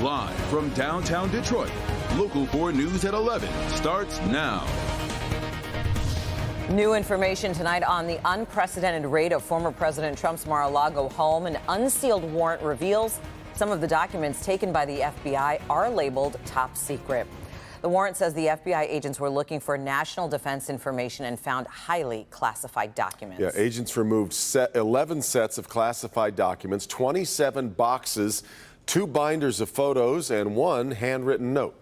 Live from downtown Detroit, Local 4 News at 11 starts now. New information tonight on the unprecedented raid of former President Trump's Mar-a-Lago home. An unsealed warrant reveals some of the documents taken by the FBI are labeled top secret. The warrant says the FBI agents were looking for national defense information and found highly classified documents. Yeah, agents removed 11 sets of classified documents, 27 boxes, 2 binders of photos, and 1 handwritten note.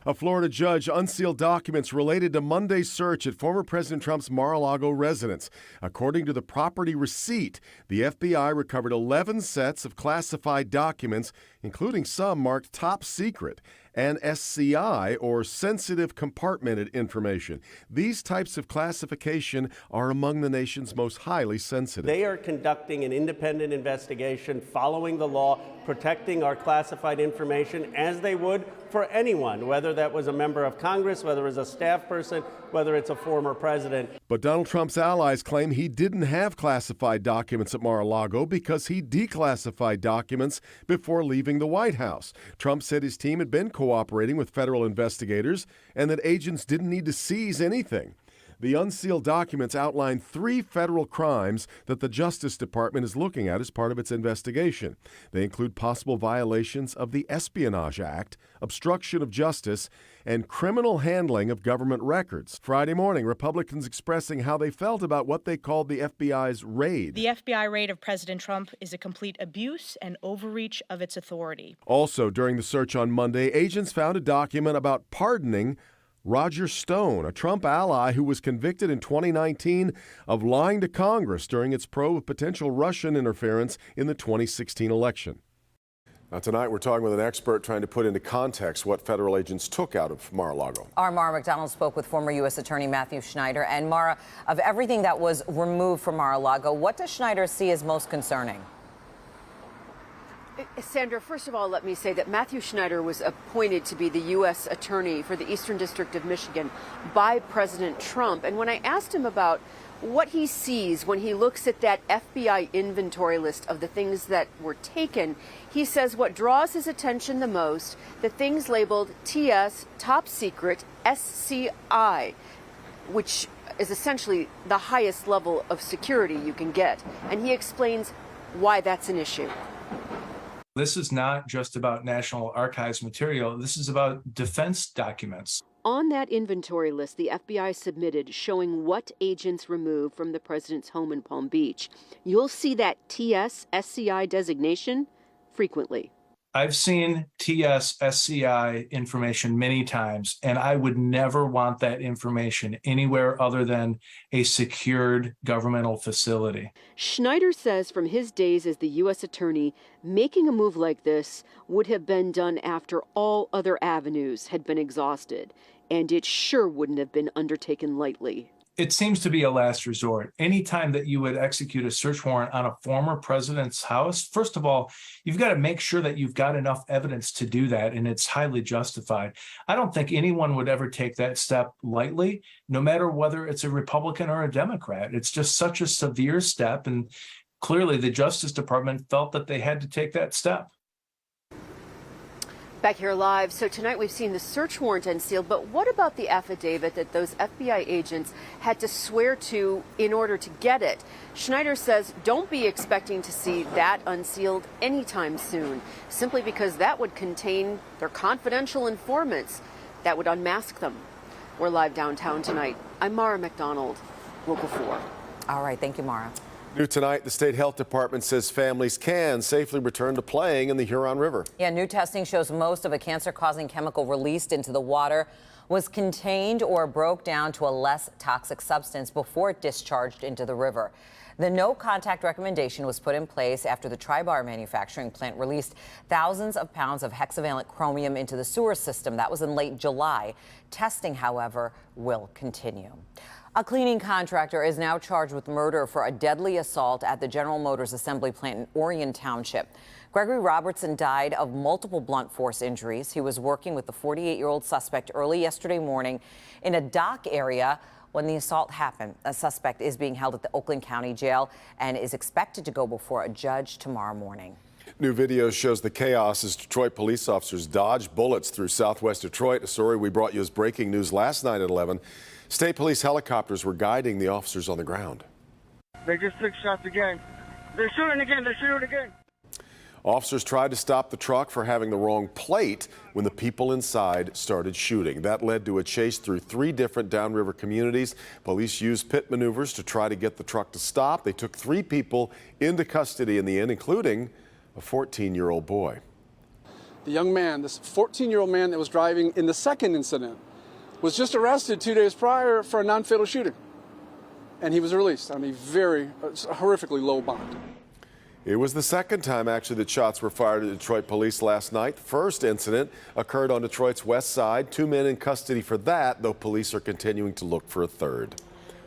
A Florida judge unsealed documents related to Monday's search at former President Trump's Mar-a-Lago residence. According to the property receipt, the FBI recovered 11 sets of classified documents, including some marked top secret and SCI, or sensitive compartmented information. These types of classification are among the nation's most highly sensitive. They are conducting an independent investigation, following the law, protecting our classified information as they would for anyone, whether that was a member of Congress, whether it's a staff person, whether it's a former president. But Donald Trump's allies claim he didn't have classified documents at Mar-a-Lago because he declassified documents before leaving the White House. Trump said his team had been cooperating with federal investigators and that agents didn't need to seize anything. The unsealed documents outline 3 federal crimes that the Justice Department is looking at as part of its investigation. They include possible violations of the Espionage Act, obstruction of justice, and criminal handling of government records. Friday morning, Republicans expressing how they felt about what they called the FBI's raid. The FBI raid of President Trump is a complete abuse and overreach of its authority. Also, during the search on Monday, agents found a document about pardoning Roger Stone, a Trump ally who was convicted in 2019 of lying to Congress during its probe of potential Russian interference in the 2016 election. Now, tonight we're talking with an expert trying to put into context what federal agents took out of Mar-a-Lago. Our Mara McDonald spoke with former U.S. Attorney Matthew Schneider. And Mara, of everything that was removed from Mar-a-Lago, what does Schneider see as most concerning? Sandra, first of all, let me say that Matthew Schneider was appointed to be the U.S. Attorney for the Eastern District of Michigan by President Trump. And when I asked him about what he sees when he looks at that FBI inventory list of the things that were taken, he says what draws his attention the most, the things labeled TS, Top Secret, SCI, which is essentially the highest level of security you can get. And he explains why that's an issue. This is not just about National Archives material. This is about defense documents. On that inventory list, the FBI submitted showing what agents removed from the president's home in Palm Beach. You'll see that TS SCI designation frequently. I've seen TS SCI information many times, and I would never want that information anywhere other than a secured governmental facility. Schneider says from his days as the U.S. Attorney, making a move like this would have been done after all other avenues had been exhausted, and it sure wouldn't have been undertaken lightly. It seems to be a last resort. Anytime that you would execute a search warrant on a former president's house, first of all, you've got to make sure that you've got enough evidence to do that, and it's highly justified. I don't think anyone would ever take that step lightly, no matter whether it's a Republican or a Democrat. It's just such a severe step, and clearly the Justice Department felt that they had to take that step. Back here live. So tonight we've seen the search warrant unsealed, but what about the affidavit that those FBI agents had to swear to in order to get it? Schneider says don't be expecting to see that unsealed anytime soon, simply because that would contain their confidential informants that would unmask them. We're live downtown tonight. I'm Mara McDonald, Local 4. All right. Thank you, Mara. New tonight, the state health department says families can safely return to playing in the Huron River. Yeah, new testing shows most of a cancer-causing chemical released into the water was contained or broke down to a less toxic substance before it discharged into the river. The no-contact recommendation was put in place after the Tri-Bar manufacturing plant released thousands of pounds of hexavalent chromium into the sewer system. That was in late July. Testing, however, will continue. A cleaning contractor is now charged with murder for a deadly assault at the General Motors assembly plant in Orion Township. Gregory Robertson died of multiple blunt force injuries. He was working with the 48-year-old suspect early yesterday morning in a dock area when the assault happened. A suspect is being held at the Oakland County Jail and is expected to go before a judge tomorrow morning. New video shows the chaos as Detroit police officers dodge bullets through southwest Detroit. A story we brought you as breaking news last night at 11. State police helicopters were guiding the officers on the ground. They just took shots again. They're shooting again. They're shooting again. Officers tried to stop the truck for having the wrong plate when the people inside started shooting. That led to a chase through 3 different downriver communities. Police used pit maneuvers to try to get the truck to stop. They took 3 people into custody in the end, including a 14-year-old boy. The young man, this 14-year-old man that was driving in the second incident, was just arrested 2 days prior for a non-fatal shooting. And he was released on a very horrifically low bond. It was the second time, actually, that shots were fired at Detroit police last night. First incident occurred on Detroit's west side. 2 men in custody for that, though police are continuing to look for a third.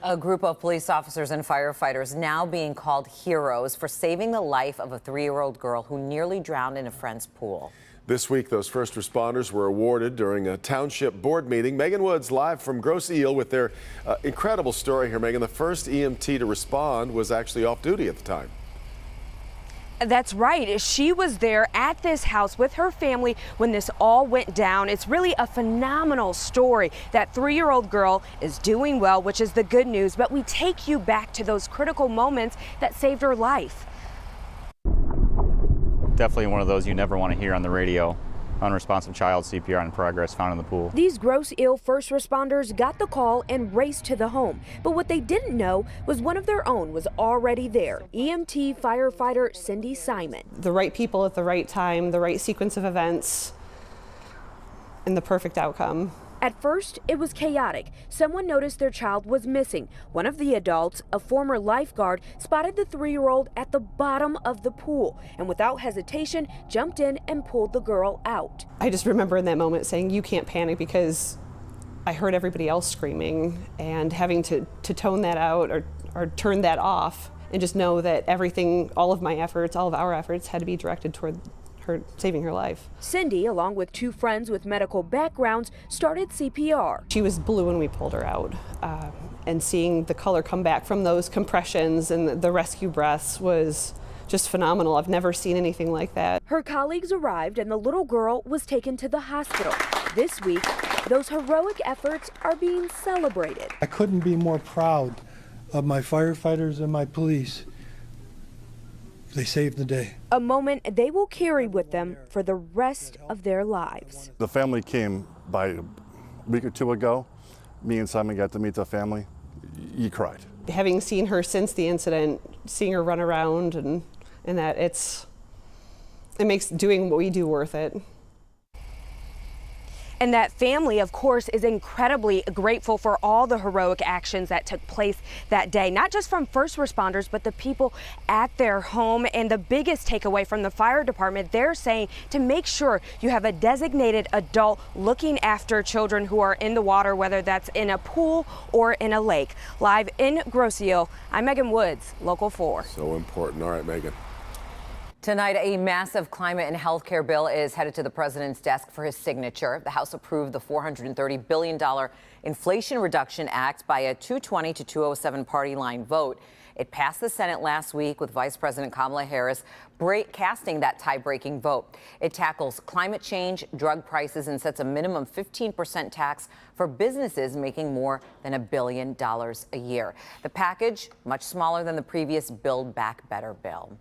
A group of police officers and firefighters now being called heroes for saving the life of a 3-year-old girl who nearly drowned in a friend's pool. This week, those first responders were awarded during a township board meeting. Megan Woods live from Grosse Ile with their incredible story here. Megan, the first EMT to respond was actually off duty at the time. That's right. She was there at this house with her family when this all went down. It's really a phenomenal story. That 3-year-old girl is doing well, which is the good news, but we take you back to those critical moments that saved her life. Definitely one of those you never want to hear on the radio. Unresponsive child, CPR in progress, found in the pool. These Grosse Ile first responders got the call and raced to the home. But what they didn't know was one of their own was already there. EMT firefighter Cindy Simon. The right people at the right time, the right sequence of events, and the perfect outcome. At first, it was chaotic. Someone noticed their child was missing. One of the adults, a former lifeguard, spotted the 3-year-old at the bottom of the pool and without hesitation jumped in and pulled the girl out. I just remember in that moment saying, you can't panic, because I heard everybody else screaming, and having to tone that out or turn that off and just know that everything, all of my efforts, all of our efforts had to be directed toward her saving her life. Cindy, along with 2 friends with medical backgrounds, started CPR. She was blue when we pulled her out, and seeing the color come back from those compressions and the rescue breaths was just phenomenal. I've never seen anything like that. Her colleagues arrived and the little girl was taken to the hospital. This week, those heroic efforts are being celebrated. I couldn't be more proud of my firefighters and my police. They saved the day. A moment they will carry with them for the rest of their lives. The family came by a week or 2 ago. Me and Simon got to meet the family. You cried. Having seen her since the incident, seeing her run around and that it makes doing what we do worth it. And that family, of course, is incredibly grateful for all the heroic actions that took place that day, not just from first responders, but the people at their home. And the biggest takeaway from the fire department, they're saying to make sure you have a designated adult looking after children who are in the water, whether that's in a pool or in a lake. Live in Grosse Ile, I'm Megan Woods, Local 4. So important. All right, Megan. Tonight, a massive climate and health care bill is headed to the president's desk for his signature. The House approved the $430 billion Inflation Reduction Act by a 220 to 207 party line vote. It passed the Senate last week with Vice President Kamala Harris casting that tie-breaking vote. It tackles climate change, drug prices, and sets a minimum 15% tax for businesses making more than $1 billion a year. The package, much smaller than the previous Build Back Better bill.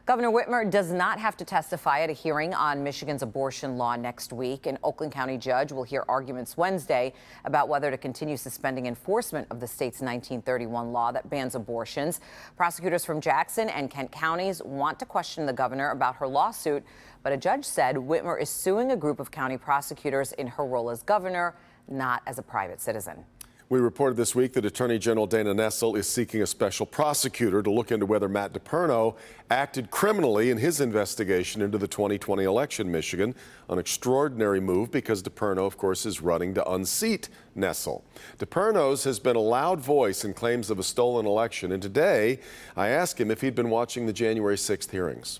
Governor Whitmer does not have to testify at a hearing on Michigan's abortion law next week. An Oakland County judge will hear arguments Wednesday about whether to continue suspending enforcement of the state's 1931 law that bans abortions. Prosecutors from Jackson and Kent counties want to question the governor about her lawsuit, but a judge said Whitmer is suing a group of county prosecutors in her role as governor, not as a private citizen. We reported this week that Attorney General Dana Nessel is seeking a special prosecutor to look into whether Matt DePerno acted criminally in his investigation into the 2020 election in Michigan. An extraordinary move because DePerno, of course, is running to unseat Nessel. DePerno's has been a loud voice in claims of a stolen election, and today I asked him if he'd been watching the January 6th hearings.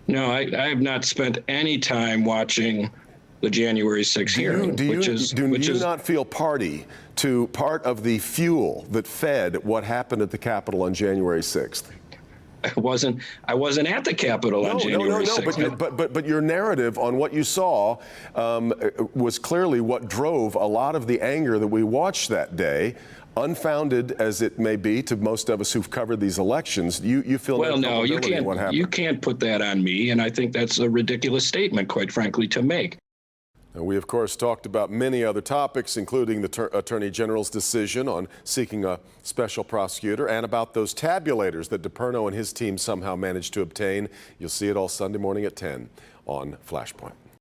No, I have not spent any time watching the January 6th hearing. Do you not feel party to part of the fuel that fed what happened at the Capitol on January 6th? wasn't at the Capitol on January 6th. But your narrative on what you saw was clearly what drove a lot of the anger that we watched that day. Unfounded as it may be to most of us who've covered these elections, you feel well, no you culpability in what happened. You can't put that on me, and I think that's a ridiculous statement, quite frankly, to make. And we, of course, talked about many other topics, including the Attorney General's decision on seeking a special prosecutor and about those tabulators that DePerno and his team somehow managed to obtain. You'll see it all Sunday morning at 10 on Flashpoint.